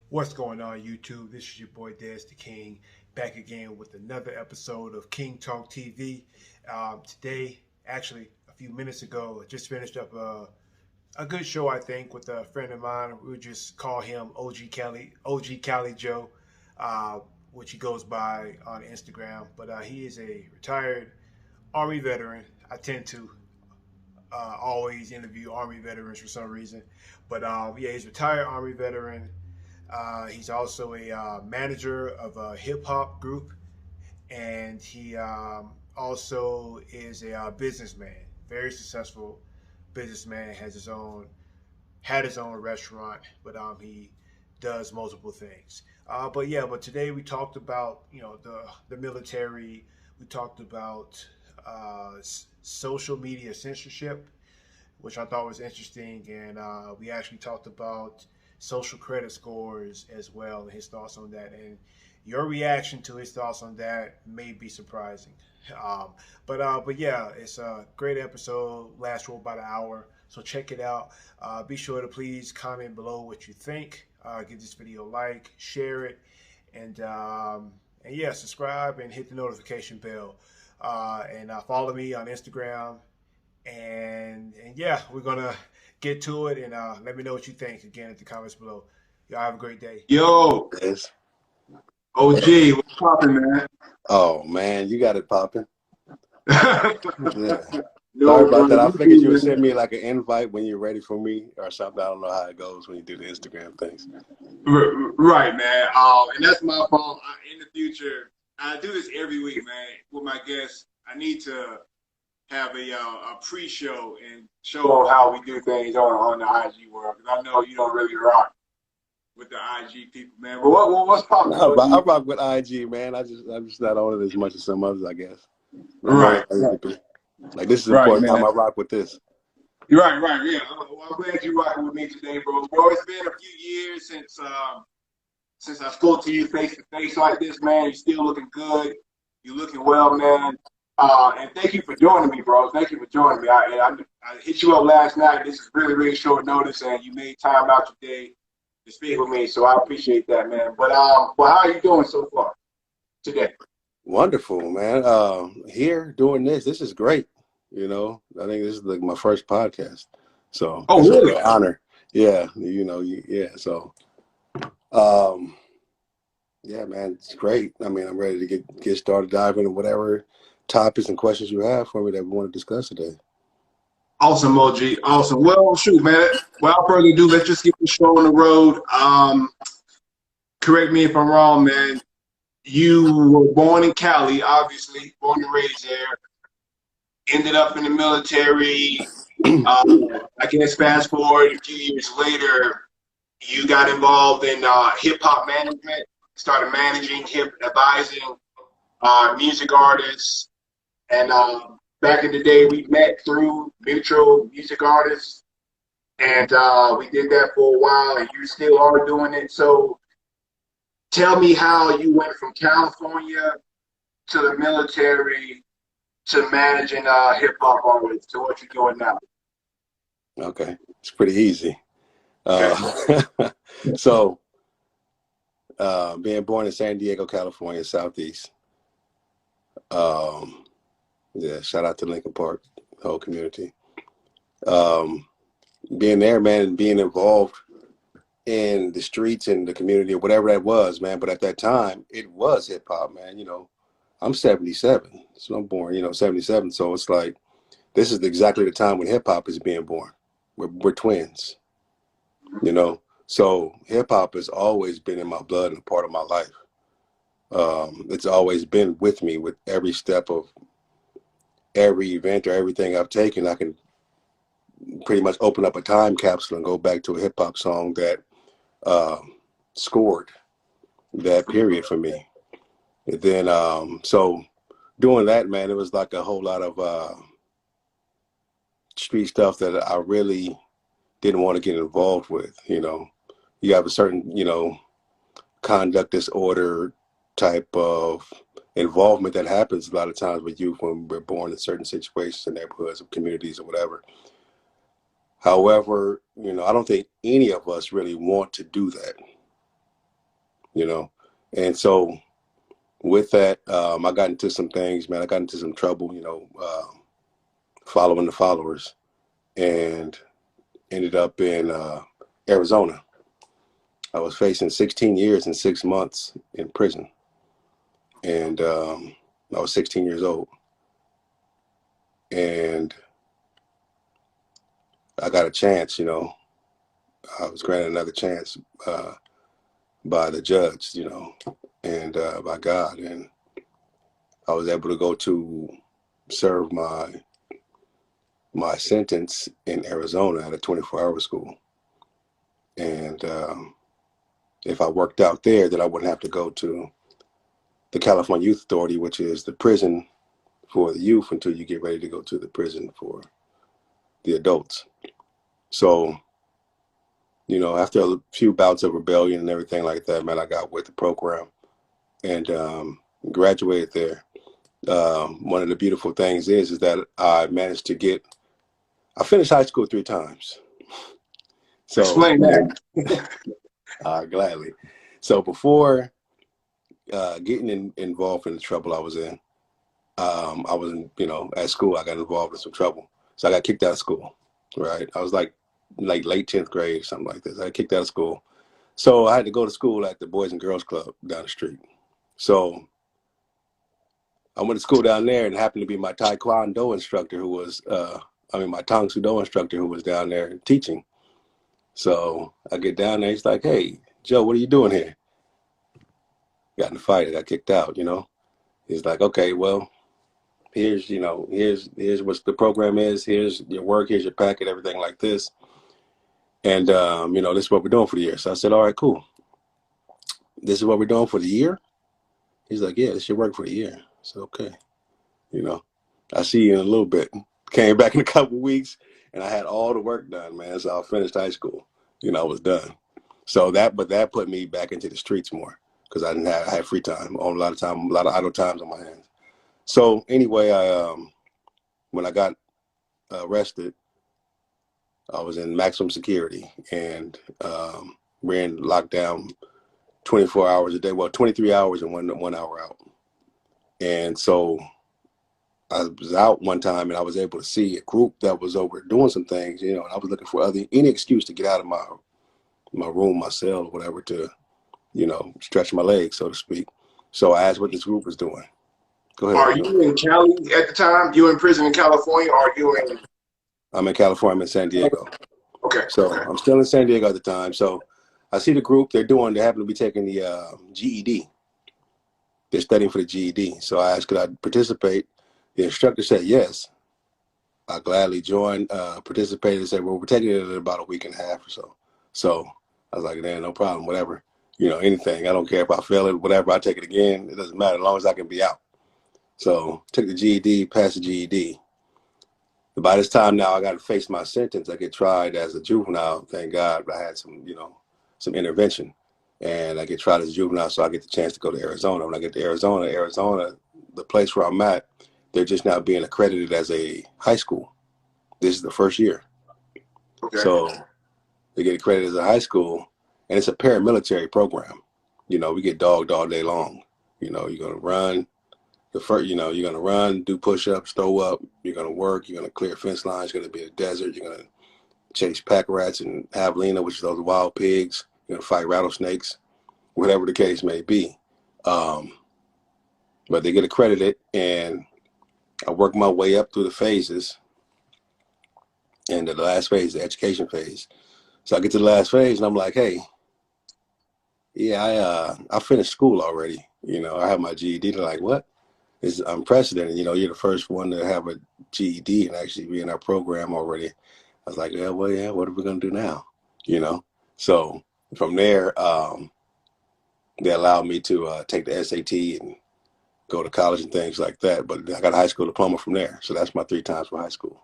What's going on, YouTube? This is your boy Des the King, back again with another episode of King Talk TV. Today, actually, a few minutes ago, I just finished up a good show, I think, with a friend of mine. We would just call him OG Cali Joe, uh, which he goes by on Instagram. But he is a retired Army veteran. I tend to always interview Army veterans for some reason. But yeah, he's a retired Army veteran. He's also a manager of a hip hop group, and he also is a businessman, very successful businessman. Has his own had his own restaurant, but he does multiple things. But yeah, but today we talked about the military. We talked about social media censorship, which I thought was interesting. And we actually talked about social credit scores as well and his thoughts on that. And your reaction to his thoughts on that may be surprising. Um, but yeah, it's a great episode. Lasts for about an hour, so check it out. Be sure to please comment below what you think. Give this video a like, share it, and yeah, subscribe and hit the notification bell. And follow me on Instagram and yeah, we're gonna get to it and let me know what you think again at the comments below. Y'all have a great day. Yo, Yes. OG, what's poppin', man? Oh man, you got it popping. Yeah. Sorry No, bro, about that. I you figured you too, would send man. me like an invite when you're ready for me or something. I don't know how it goes when you do the Instagram things. Right, man. And that's my fault. In the future, I do this every week, man, with my guests. I need to have a pre-show and show how we do things on the IG world. Because I know you don't really rock with the IG people, man. But what's poppin', No, but OG? I rock with IG, man. I'm just not on it as much as some others, I guess. I'm on Right, it basically. Like this is right, important time. man. I rock with this. Right, yeah. Well, I'm glad you rocking with me today, bro. Bro, it's been a few years since I spoke to you face to face like this, man. You're still looking good. You're looking well, man. And thank you for joining me, bro. Thank you for joining me. I hit you up last night. This is really short notice, and you made time out your day to speak with me. So I appreciate that, man. But how are you doing so far today? Wonderful, man. Here doing this. This is great. I think this is like my first podcast, so Oh, it's a really? real honor. Yeah, yeah. So, um, yeah, man, it's great. I mean, I'm ready to get started diving into whatever topics and questions you have for me that we want to discuss today. Awesome, OG. Awesome. Well, shoot, man. Without further ado, let's just get the show on the road. Correct me if I'm wrong, man. You were born in Cali, obviously, born and raised there. Ended up in the military. Uh, I guess fast forward a few years later, you got involved in hip hop management. Started managing, advising music artists. And back in the day, we met through mutual music artists, and we did that for a while. And you still are doing it. So tell me how you went from California to the military to managing hip hop artists to what you're doing now. Okay, it's pretty easy. Okay. Uh, so, being born in San Diego, California, Southeast. Um, yeah, shout out to Lincoln Park, the whole community. Um, Being there, man, and being involved in the streets and the community or whatever that was, man. But at that time, it was hip hop, man. I'm 77, so I'm born, 77. So it's like this is exactly the time when hip hop is being born. We're twins, you know. So hip hop has always been in my blood and a part of my life. It's always been with me with every step of every event or everything I've taken. I can pretty much open up a time capsule and go back to a hip hop song that uh, scored that period for me. And then, so doing that, man, it was like a whole lot of street stuff that I really didn't want to get involved with. You have a certain, conduct disorder type of involvement that happens a lot of times with youth when we're born in certain situations and neighborhoods or communities or whatever. However, I don't think any of us really want to do that. you know. And so with that, I got into some things, man. I got into some trouble, you know, following the followers, and ended up in Arizona. I was facing 16 years and 6 months in prison, and I was 16 years old, and I got a chance, you know. I was granted another chance by the judge, you know, and by God, and I was able to go to serve my sentence in Arizona at a 24-hour school. And if I worked out there, then I wouldn't have to go to the California Youth Authority, which is the prison for the youth, until you get ready to go to the prison for the adults. So, you know, after a few bouts of rebellion and everything like that, man, I got with the program and graduated there. One of the beautiful things is that I managed to I finished high school 3 times. So explain that. gladly. So before getting involved in the trouble I was in, I was in, you know, at school, I got involved in some trouble. So I got kicked out of school, right? I was like late 10th grade, something like this. I got kicked out of school. So I had to go to school at the Boys and Girls Club down the street. So I went to school down there, and happened to be my Taekwondo instructor who was, my Tang Soo Do instructor who was down there teaching. So I get down there, he's like, "Hey, Joe, what are you doing here?" Got in a fight, I got kicked out, you know. He's like, "Okay, well, here's what the program is, here's your work, here's your packet, everything like this. And, this is what we're doing for the year." So I said, "All right, cool. This is what we're doing for the year?" He's like, "Yeah, it's your work for the year." So, okay, you know, I see you in a little bit. Came back in a couple of weeks, and I had all the work done, man. So I finished high school, you know, I was done. So that put me back into the streets more, because I had free time, a lot of idle times on my hands. So anyway, when I got arrested, I was in maximum security, and we're in lockdown 24 hours a day. Well, 23 hours and 1 hour out. And so I was out one time, and I was able to see a group that was over doing some things, you know, and I was looking for any excuse to get out of my room, my cell, or whatever, to, you know, stretch my legs, so to speak. So I asked what this group was doing. Go ahead. Are you in Cali at the time? You in prison in California, or are you in? I'm in California. I'm in San Diego. Okay. So Okay. I'm still in San Diego at the time. So I see the group they happen to be taking the GED. They're studying for the GED. So I asked, could I participate? The instructor said yes. I gladly joined, participated, and said, well, we're taking it in about a week and a half or so. So I was like, man, no problem, whatever. You know, anything. I don't care if I fail it, whatever. I take it again. It doesn't matter as long as I can be out. So took the GED, passed the GED. By this time now, I got to face my sentence. I get tried as a juvenile. Thank God I had some intervention. And I get tried as a juvenile, so I get the chance to go to Arizona. When I get to Arizona, the place where I'm at, they're just now being accredited as a high school. This is the first year. Okay. So they get accredited as a high school, and it's a paramilitary program. You know, we get dogged all day long. You know, you're going to run. You're going to run, do push-ups, throw up. You're going to work. You're going to clear fence lines. You're going to be in a desert. You're going to chase pack rats and javelina, which is those wild pigs. You're going to fight rattlesnakes, whatever the case may be. But they get accredited, and I work my way up through the phases. And the last phase, the education phase. So I get to the last phase, and I'm like, hey, yeah, I finished school already. You know, I have my GED. They're like, what? It's unprecedented. You know, you're the first one to have a GED and actually be in our program already. I was like, yeah, well, yeah, what are we going to do now? You know? So from there, they allowed me to take the SAT and go to college and things like that. But I got a high school diploma from there. So that's my 3 times for high school.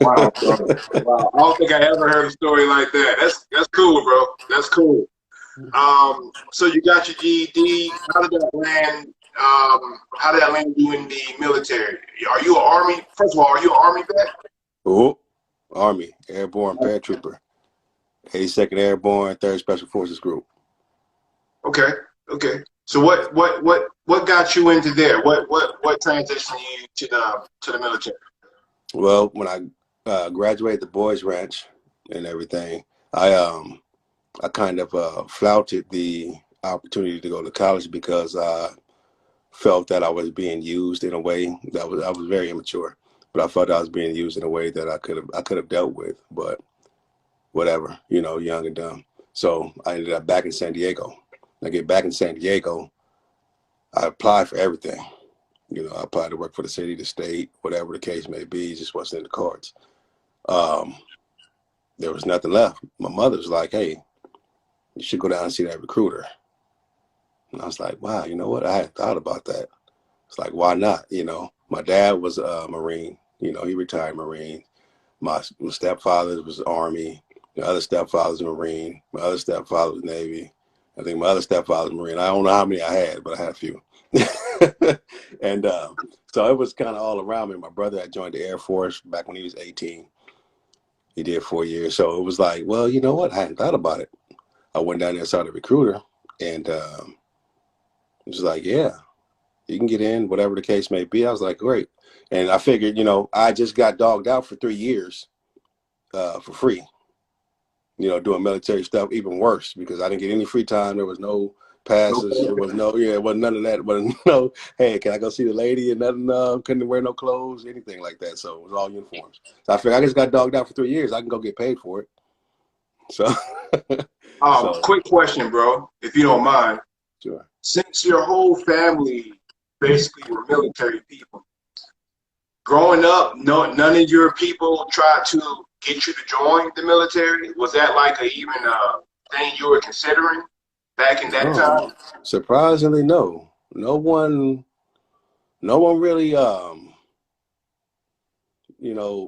Wow, bro. Wow. I don't think I ever heard a story like that. That's cool, bro. That's cool. So you got your GED. How did that land? How did that land you in the military? Are you an Army? First of all, are you an Army vet? Oh, Army, Airborne Paratrooper, 82nd Airborne, 3rd Special Forces Group. Okay. Okay. So what got you into there? What transitioned you to the military? Well, when I graduated the boys ranch and everything, I I kind of flouted the opportunity to go to college because I felt that I was being used in a way that I was very immature, but I felt I was being used in a way that I could have dealt with, but whatever, young and dumb. So I ended up back in San Diego. I get back in San Diego, I applied for everything. I applied to work for the city, the state, whatever the case may be, it just wasn't in the cards. Um, there was nothing left. My mother was like, "Hey, you should go down and see that recruiter." And I was like, "Wow, you know what? I hadn't thought about that." It's like, why not? My dad was a Marine. He retired Marine. My stepfather was Army. The other stepfather was Marine. My other stepfather was Navy. I think my other stepfather was Marine. I don't know how many I had, but I had a few. And so it was kind of all around me. My brother had joined the Air Force back when he was 18. He did 4 years. So it was like, well, you know what? I hadn't thought about it. I went down there and saw the recruiter, and it was like, yeah, you can get in, whatever the case may be. I was like, great. And I figured, I just got dogged out for 3 years for free, doing military stuff, even worse, because I didn't get any free time. There was no passes. Okay. There was it wasn't none of that. But no, hey, can I go see the lady? And nothing, couldn't wear no clothes, anything like that. So it was all uniforms. So I figured I just got dogged out for 3 years. I can go get paid for it. So, Quick question, bro, if you don't mind. Sure. Since your whole family basically were military people, growing up, none of your people tried to get you to join the military? Was that like even thing you were considering back in that time? Surprisingly, no. No one really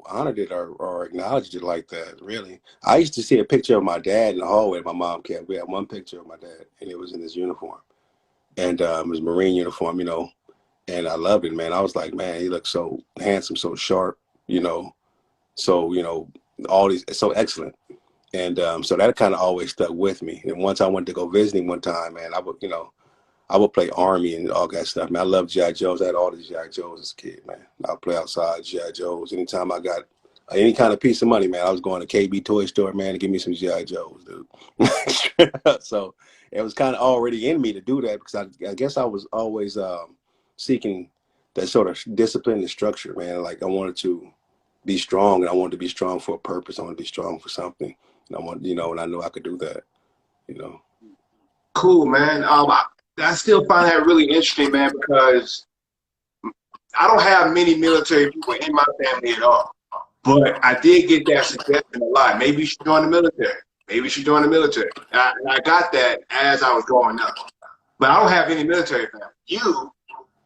honored it or acknowledged it like that, really. I used to see a picture of my dad in the hallway my mom kept. We had one picture of my dad, and it was in his uniform. And it was Marine uniform, and I loved it, man. I was like, man, he looks so handsome, so sharp, so, all these, so excellent. And so that kind of always stuck with me. And once I went to go visit him one time, man, I would play Army and all that stuff, man. I love G.I. Joes. I had all these G.I. Joes as a kid, man. I would play outside G.I. Joes. Anytime I got any kind of piece of money, man, I was going to KB Toy Store, man, to give me some G.I. Joes, dude. So it was kind of already in me to do that because I guess I was always seeking that sort of discipline and structure, man. Like I wanted to be strong, and I wanted to be strong for a purpose. I wanted to be strong for something. And and I knew I could do that. Cool, man. I still find that really interesting, man, because I don't have many military people in my family at all. But I did get that suggestion a lot. Maybe you should join the military. Maybe you should join the military. And I got that as I was growing up. But I don't have any military family. You,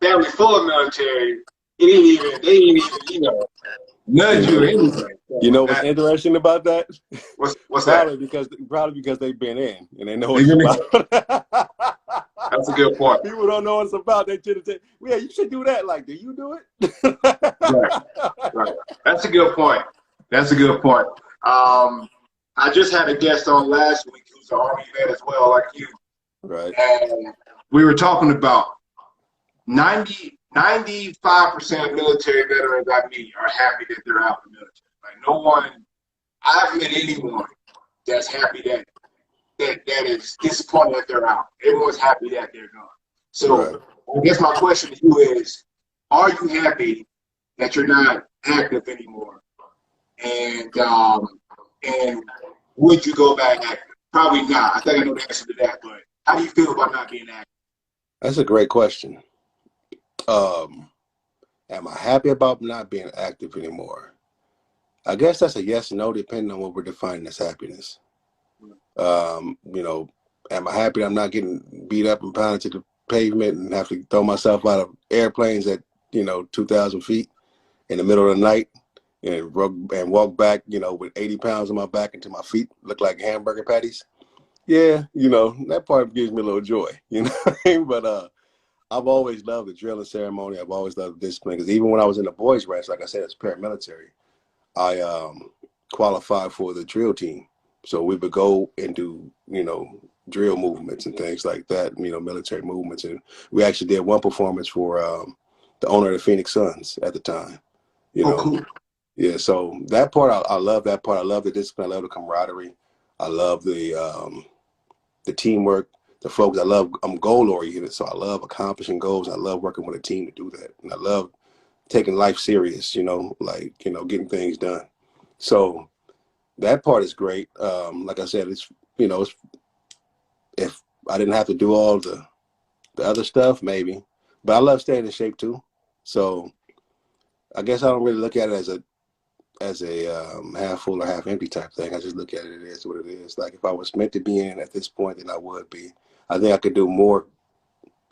family full of military, they didn't even, nudge you or anything. So You know what's interesting about that? What's probably that? because they've been in and they know what it's about. That's a good point. People don't know what it's about. They tend to say, "Yeah, you should do that." Like, do you do it? Right. That's a good point. That's a good point. I just had a guest on last week who's an Army vet as well, like you. Right. And we were talking about 95% of military veterans I meet are happy that they're out of the military. Like I haven't met anyone that's happy that is disappointed that they're out. Everyone's happy that they're gone. So right. I guess my question to you is, are you happy that you're not active anymore? And would you go back active? Probably not. I think I know the answer to that, but how do you feel about not being active? That's a great question. Am I happy about not being active anymore? I guess that's a yes and no, depending on what we're defining as happiness. Am I happy I'm not getting beat up and pounded to the pavement and have to throw myself out of airplanes at 2,000 feet in the middle of the night and walk back with 80 pounds on my back until my feet look like hamburger patties? Yeah, that part gives me a little joy, but I've always loved the drilling ceremony. I've always loved the discipline, because even when I was in the boys ranch, like I said, as paramilitary, I qualified for the drill team. So we would go and do drill movements and things like that, military movements. And we actually did one performance for the owner of the Phoenix Suns at the time, Oh, cool. Yeah, so that part, I love that part. I love the discipline. I love the camaraderie. I love the teamwork, the folks. I'm goal oriented, so I love accomplishing goals. I love working with a team to do that. And I love taking life serious, getting things done. So that part is great. Like I said, if I didn't have to do all the other stuff, maybe, but I love staying in shape too. So I guess I don't really look at it as a half full or half empty type thing. I just look at it as what it is. Like if I was meant to be in at this point, then I would be. I think I could do more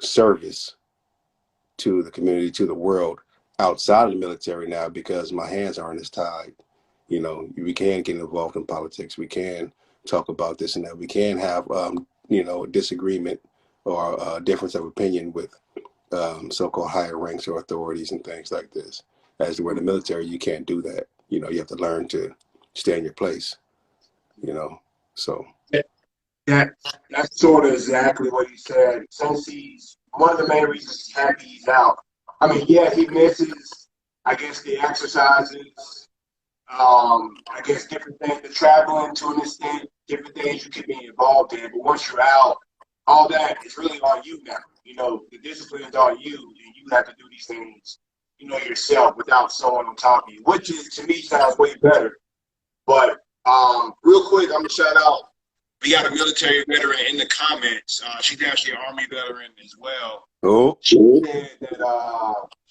service to the community, to the world outside of the military now because my hands aren't as tied. We can get involved in politics. We can talk about this and that. We can have, a disagreement or a difference of opinion with so-called higher ranks or authorities and things like this. As to where in the military, you can't do that. You have to learn to stay in your place, so. That's sort of exactly what he said. Since he's one of the main reasons he's happy he's out. I mean, yeah, he misses, I guess, the exercises, I guess different things, the traveling to an extent, different things you could be involved in. But once you're out, all that is really on you now. The discipline is on you, and you have to do these things, yourself without someone on top of you, which is, to me, sounds way better. But real quick, I'm going to shout out. We got a military veteran in the comments. She's actually an Army veteran as well. Oh. She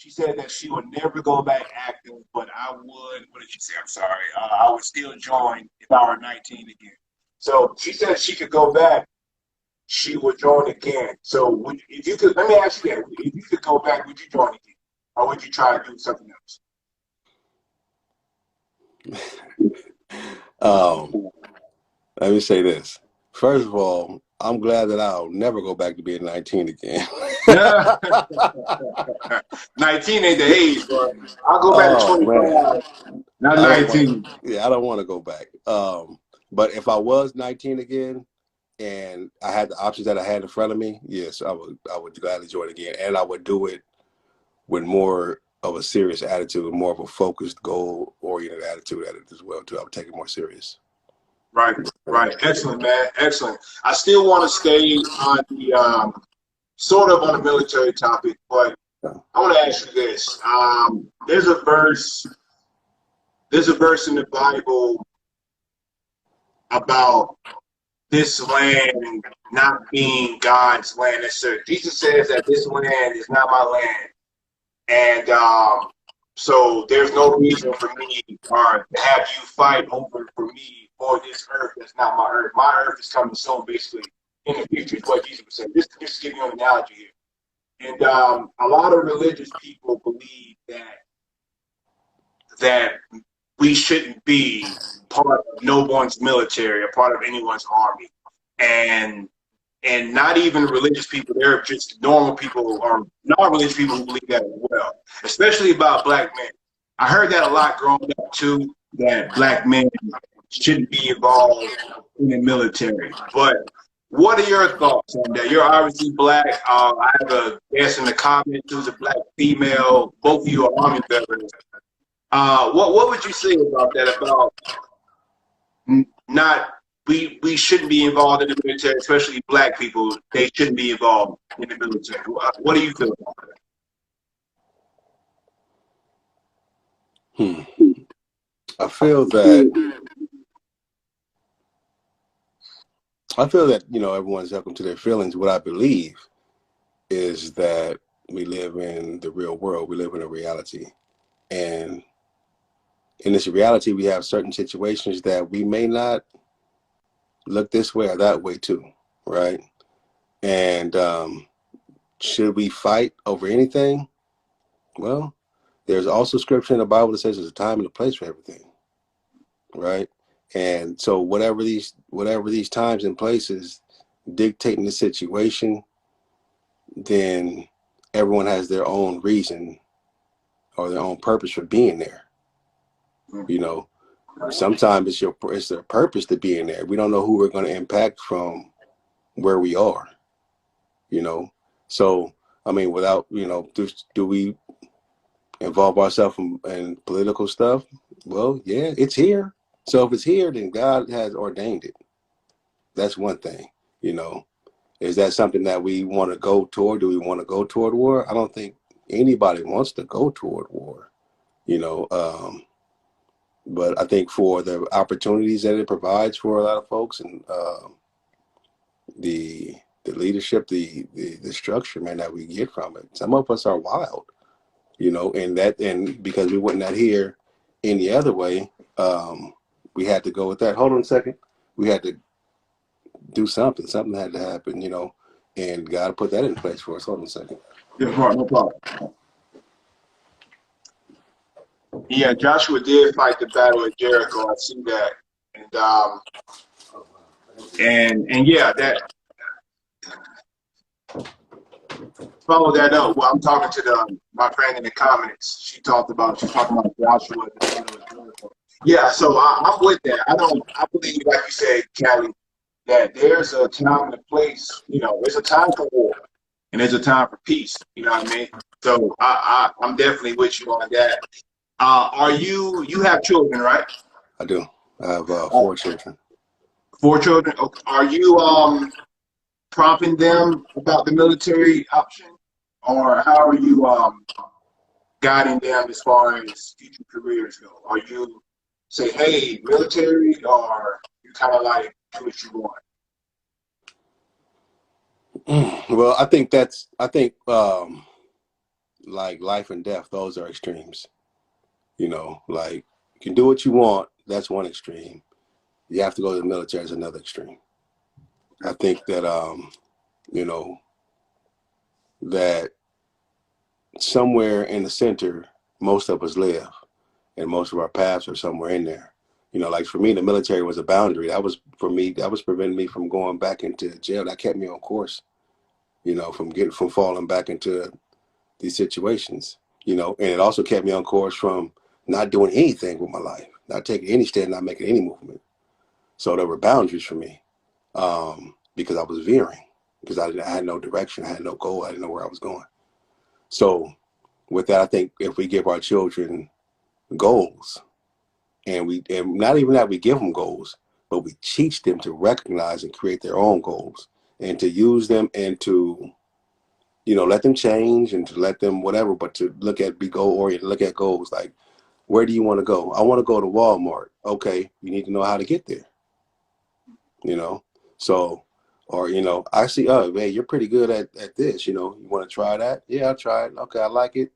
said that she would never go back active, but I would. What did she say? I'm sorry. I would still join if I were 19 again. So she said she could go back. She would join again. So if you could, let me ask you that: if you could go back, would you join again, or would you try to do something else? Let me say this. First of all, I'm glad that I'll never go back to being 19 again. 19 ain't the age, bro. I'll go back to 25. Not 19. I don't want to go back. But if I was 19 again and I had the options that I had in front of me, yes, I would gladly join again. And I would do it with more of a serious attitude, more of a focused, goal-oriented attitude at it as well, too. I would take it more serious. Right. Excellent, man. Excellent. I still want to stay on the sort of on the military topic, but I want to ask you this. There's a verse in the Bible about this land not being God's land. Jesus says that this land is not my land. And so there's no reason for me or to have you fight over for me or this earth that's not my earth. My earth is coming soon, basically, in the future, is what Jesus was saying. Just to give you an analogy here. And a lot of religious people believe that we shouldn't be part of no one's military or part of anyone's army. And not even religious people, they're just normal people or non-religious people who believe that as well, especially about black men. I heard that a lot growing up too, that black men shouldn't be involved in the military. But what are your thoughts on that? You're obviously black. I have a guest in the comments who's a black female. Both of you are Army veterans. What would you say about that? About not we shouldn't be involved in the military, especially black people. They shouldn't be involved in the military. What do you feel about that? I feel that everyone's welcome to their feelings. What I believe is that we live in the real world. We live in a reality, and in this reality, we have certain situations that we may not look this way or that way too, right? And should we fight over anything? Well, there's also scripture in the Bible that says there's a time and a place for everything, right? And so whatever these times and places dictating the situation, then everyone has their own reason or their own purpose for being there. Sometimes it's their purpose to be in there. We don't know who we're going to impact from where we are, you know. So, I mean, without, do we involve ourselves in political stuff? Well, yeah, it's here. So if it's here, then God has ordained it. That's one thing, you know. Is that something that we want to go toward? Do we want to go toward war? I don't think anybody wants to go toward war, you know. But I think for the opportunities that it provides for a lot of folks, and the leadership, the structure, man, that we get from it. Some of us are wild, you know, and because we wouldn't not hear any other way, we had to go with that. Hold on a second. We had to do something. Something had to happen, you know, and God put that in place for us. Hold on a second. Yeah, no problem. Yeah, Joshua did fight the battle at Jericho. I see that, and yeah, that follow that up. Well, I'm talking to my friend in the comments. She's talking about Joshua at the battle at Jericho. Yeah, so I'm with that. I believe, like you said, Callie, that there's a time and a place. You know, there's a time for war and there's a time for peace. You know what I mean? So I'm definitely with you on that. You have children, right? I do. I have 4 children. 4 children. Okay. Are you prompting them about the military option, or how are you guiding them as far as future careers go? Are you say, hey, military, or you kind of like do what you want? Well, I think like life and death, those are extremes. You know, like you can do what you want. That's one extreme. You have to go to the military is another extreme. I think that, you know, that somewhere in the center, most of us live, and most of our paths are somewhere in there. You know, like for me, the military was a boundary. That was for me. That was preventing me from going back into jail. That kept me on course. You know, from falling back into these situations. You know, and it also kept me on course from not doing anything with my life, not taking any stand, not making any movement. So there were boundaries for me, because I was veering, because I had no direction, I had no goal, I didn't know where I was going. So with that, I think if we give our children goals, and not even that we give them goals, but we teach them to recognize and create their own goals, and to use them, and to, you know, let them change, and to let them whatever, but to be goal oriented, look at goals like, where do you want to go? I want to go to Walmart. Okay, you need to know how to get there. You know, so, or, you know, I see, oh man, you're pretty good at this, you know, you want to try that? Yeah, I'll try it. Okay, I like it.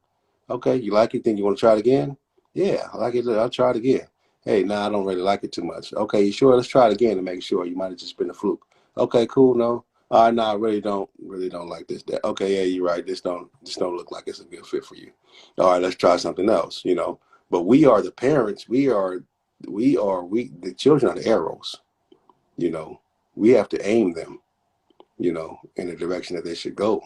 Okay, you like it, then you want to try it again? Yeah, I like it, I'll try it again. Hey, nah, I don't really like it too much. Okay, you sure? Let's try it again to make sure. You might have just been a fluke. Okay, cool, no. All right, nah, I really don't like this. That. Okay, yeah, you're right. This don't look like it's a good fit for you. All right, let's try something else, you know. But we are the parents, the children are the arrows, you know. We have to aim them, you know, in the direction that they should go.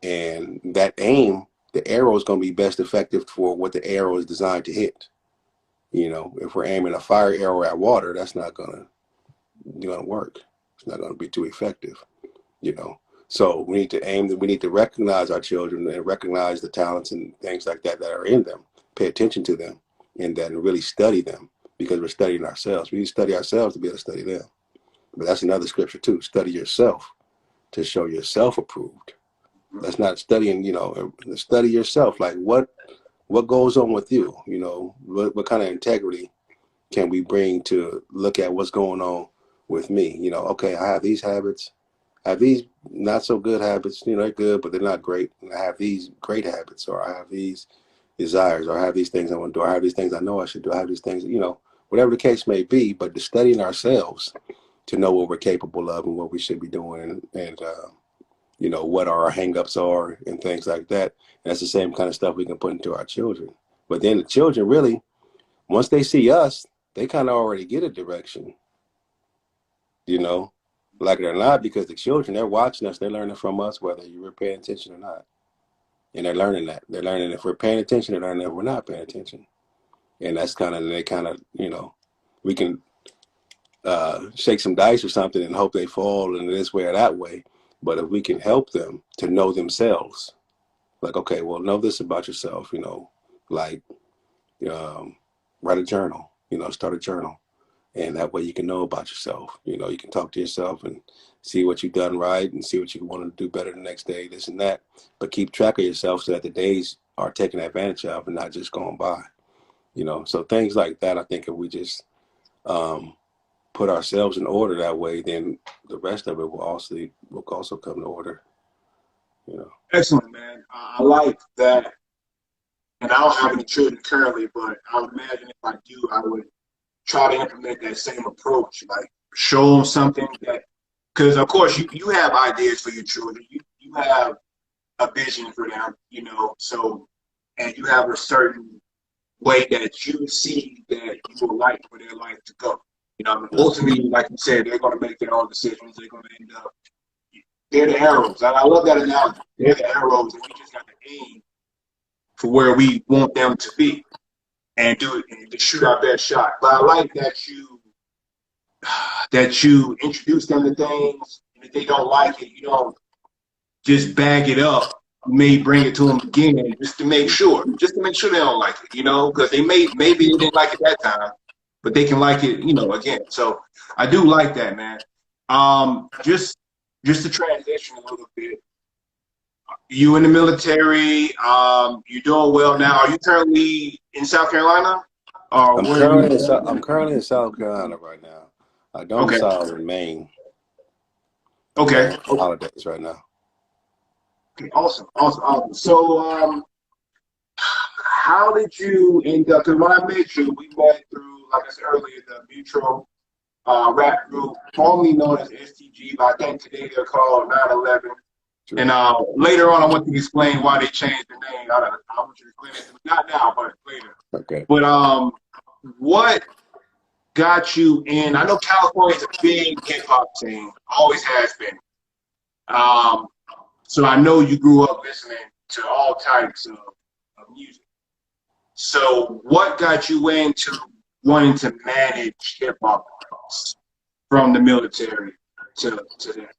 And that aim, the arrow is going to be best effective for what the arrow is designed to hit. You know, if we're aiming a fire arrow at water, that's not going to work. It's not going to be too effective, you know. So we need to we need to recognize our children and recognize the talents and things like that are in them, pay attention to them, and then really study them, because we're studying ourselves. We need to study ourselves to be able to study them. But that's another scripture too. Study yourself to show yourself approved. That's not studying, you know, study yourself. Like what goes on with you? You know, what kind of integrity can we bring to look at what's going on with me? You know, okay, I have these habits. I have these not so good habits. You know, they're good, but they're not great. And I have these great habits, or I have these desires, or I have these things I want to do. I have these things I know I should do. I have these things, you know, whatever the case may be. But the studying ourselves to know what we're capable of and what we should be doing, and you know, what our hangups are and things like that. And that's the same kind of stuff we can put into our children. But then the children really, once they see us, they kind of already get a direction, you know, like it or not, because the children, they're watching us, they're learning from us, whether you were paying attention or not. And they're learning that. They're learning if we're paying attention, they're learning if we're not paying attention. And that's kind of, you know, we can, they kind of, you know, shake some dice or something and hope they fall in this way or that way. But if we can help them to know themselves, like, okay, well, know this about yourself, you know, like write a journal, you know, start a journal. And that way you can know about yourself. You know, you can talk to yourself and see what you've done right and see what you want to do better the next day, this and that. But keep track of yourself so that the days are taken advantage of and not just going by. You know, so things like that, I think if we just put ourselves in order that way, then the rest of it will also come to order. You know. Excellent, man. I like that. And I don't have any children currently, but I would imagine if I do, I would try to implement that same approach. Like show them something that, because of course you have ideas for your children. You have a vision for them, you know. So, and you have a certain way that you see that you would like for their life to go. You know, ultimately, like you said, they're going to make their own decisions. They're going to end up. They're the arrows. I love that analogy. They're the arrows, and we just got to aim for where we want them to be, and do it and to shoot our best shot. But I like that you introduce them to things, and if they don't like it, you don't just bag it up. You may bring it to them again just to make sure they don't like it, you know, because maybe they didn't like it that time, but they can like it, you know, again. So I do like that, man. Just to transition a little bit. You in the military, you're doing well now. Are you currently in South Carolina? Or I'm where are currently you? I'm currently in South Carolina right now. I don't Okay. reside in Maine. I'm Okay. down for holidays right now. Okay. Awesome. So, how did you end up? Because when I met you, we met through, like I said earlier, the mutual rap group, formerly known as STG, but I think today they're called 9/11. True. And later on, I want to explain why they changed the name. I want you to explain it to me. Not now, but later. Okay. But what got you in? I know California is a big hip hop scene, always has been. So I know you grew up listening to all types of music. So what got you into wanting to manage hip hop artists from the military to that?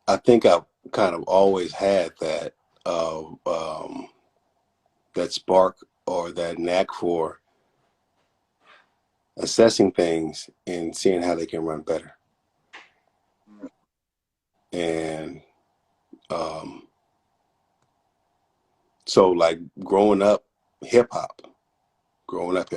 I think I've kind of always had that that spark or that knack for assessing things and seeing how they can run better. And so like growing up hip hop, growing up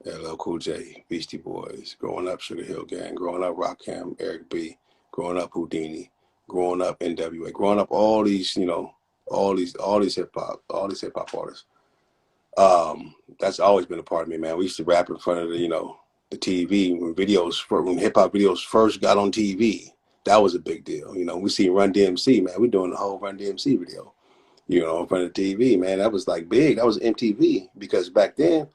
LL Cool J, Beastie Boys, growing up Sugar Hill Gang, growing up Rakim, Eric B, growing up Houdini, growing up NWA, growing up all these, you know, all these hip hop artists. That's always been a part of me, man. We used to rap in front of the, you know, the TV when hip hop videos first got on TV. That was a big deal. You know, we see Run DMC, man. We're doing the whole Run DMC video, you know, in front of the TV, man. That was like big. That was MTV because back then,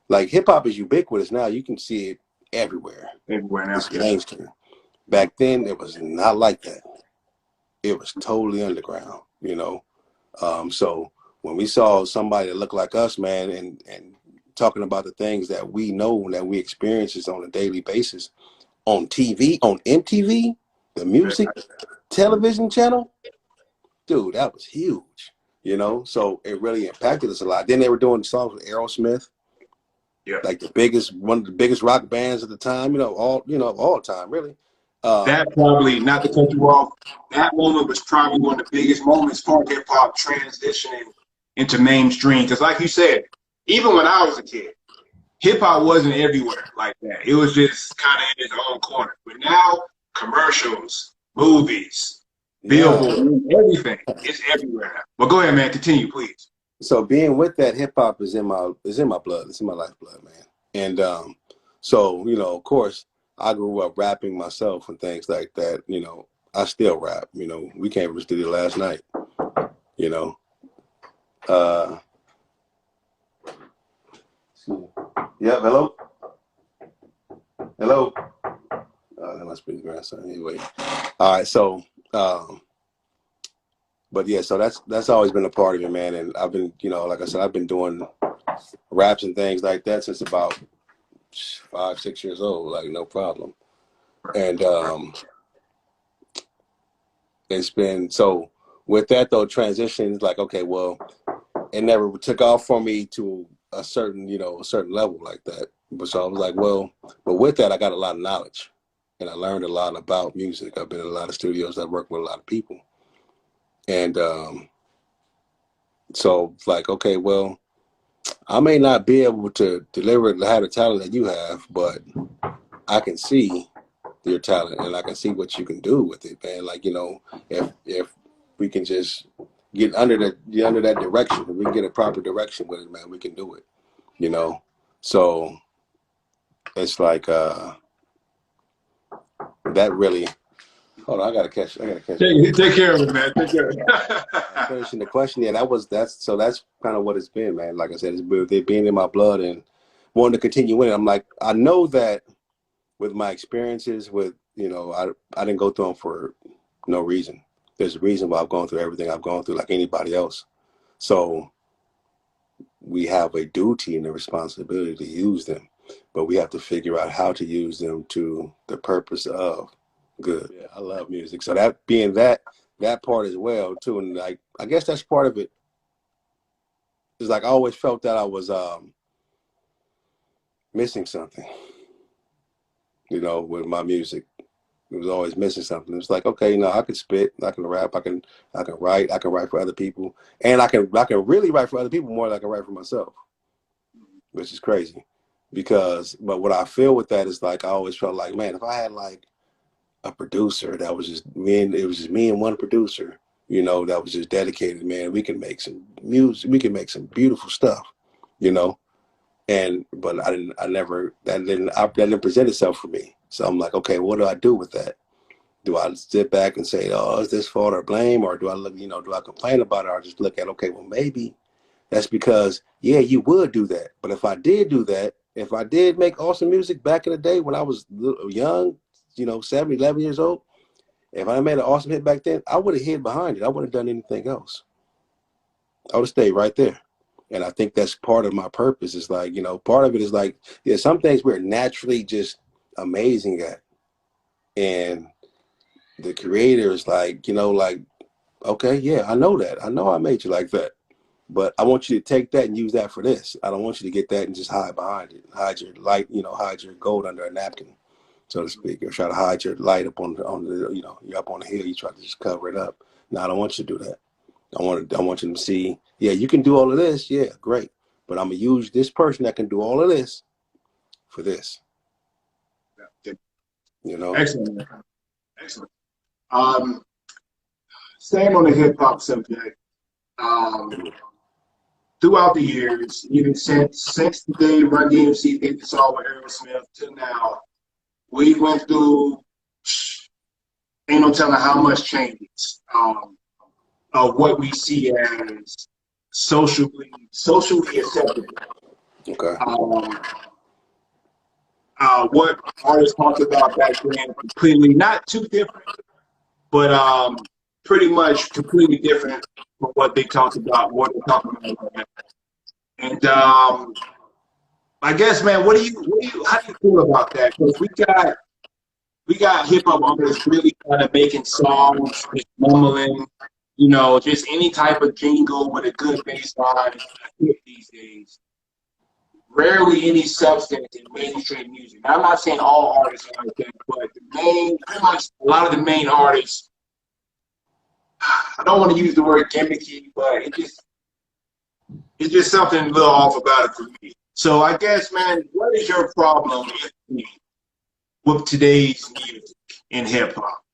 like hip hop is ubiquitous now. You can see it everywhere. Everywhere now. It's mainstream. Back then, it was not like that. It was totally underground, you know. So when we saw somebody that looked like us, man, and talking about the things that we know that we experiences on a daily basis on TV, on MTV, the music television channel, dude, that was huge, you know. So it really impacted us a lot. Then they were doing songs with Aerosmith. Yeah. Like one of the biggest rock bands at the time, you know, all time, really. That probably, not to cut you off, that moment was probably one of the biggest moments for hip hop transitioning into mainstream. Because, like you said, even when I was a kid, hip hop wasn't everywhere like that. It was just kind of in its own corner. But now, commercials, movies, billboard, everything, it's everywhere now. But go ahead, man. Continue, please. So being with that, hip hop is in my blood. It's in my lifeblood, man. And so you know, of course, I grew up rapping myself and things like that. You know, I still rap. You know, we came from the studio last night. You know, yeah. Hello. That must be the grandson. Anyway, all right. So, but yeah, so that's always been a part of it, man. And I've been, you know, like I said, I've been doing raps and things like that since about 5, 6 years old, like no problem. And it's been so with that though, transitions like, okay, well, it never took off for me to a certain, a certain level like that. But so I was like, well, but with that, I got a lot of knowledge and I learned a lot about music. I've been in a lot of studios. I've worked with a lot of people. And so it's like, okay, well, I may not be able to deliver and have the talent that you have, but I can see your talent and I can see what you can do with it, man. Like, if we can just get under that direction, if we can get a proper direction with it, man, we can do it, So it's like that really. Hold on, I gotta catch it. Take care of it, man. Take care of it. Finishing the question, yeah, that's kind of what it's been, man. Like I said, it's being in my blood and wanting to continue in it. I'm like, I know that with my experiences with, I didn't go through them for no reason. There's a reason why I've gone through everything I've gone through like anybody else. So we have a duty and a responsibility to use them, but we have to figure out how to use them to the purpose of good. Yeah, I love music. So that being that part as well too. And like, I guess that's part of it. It's like I always felt that I was missing something, with my music. It was always missing something. It was like, okay, I can spit, I can rap, I can write for other people. And I can really write for other people more than I can write for myself. Which is crazy. But what I feel with that is like I always felt like, man, if I had like a producer that was just me and it was just me and one producer, that was just dedicated, man, we can make some music, we can make some beautiful stuff, but that didn't present itself for me. So I'm like, okay, what do I do with that? Do I sit back and say, oh, is this fault or blame? Or do I look, do I complain about it or just look at, okay, well, maybe that's because, yeah, you would do that. But if I did do that, if I did make awesome music back in the day when I was young, 7, 11 years old, if I made an awesome hit back then, I would have hid behind it. I wouldn't have done anything else. I would have stayed right there. And I think that's part of my purpose is like, part of it is like, yeah, some things we're naturally just amazing at. And the creator is like, okay, yeah, I know that. I know I made you like that. But I want you to take that and use that for this. I don't want you to get that and just hide behind it. Hide your light, hide your gold under a napkin, so to speak, or try to hide your light up on the you're up on the hill, you try to just cover it up. No, I don't want you to do that. I want you to see, yeah, you can do all of this, yeah, great. But I'm gonna use this person that can do all of this for this. Excellent. Excellent. Same on the hip hop subject. Throughout the years, even since the day Run DMC did this all with Aerosmith to now, we went through ain't no telling how much changes of what we see as socially acceptable. Okay. What artists talked about back then, completely not too different, but pretty much completely different from what they talked about, what they're talking about right now. And I guess, man, how do you feel about that? Because we got hip hop artists really kind of making songs, just mumbling, just any type of jingle with a good bass line these days. Rarely any substance in mainstream music. Now, I'm not saying all artists are like that, but pretty much a lot of the main artists, I don't want to use the word gimmicky, but it's just something a little off about it for me. So I guess, man, what is your problem with today's music in hip hop?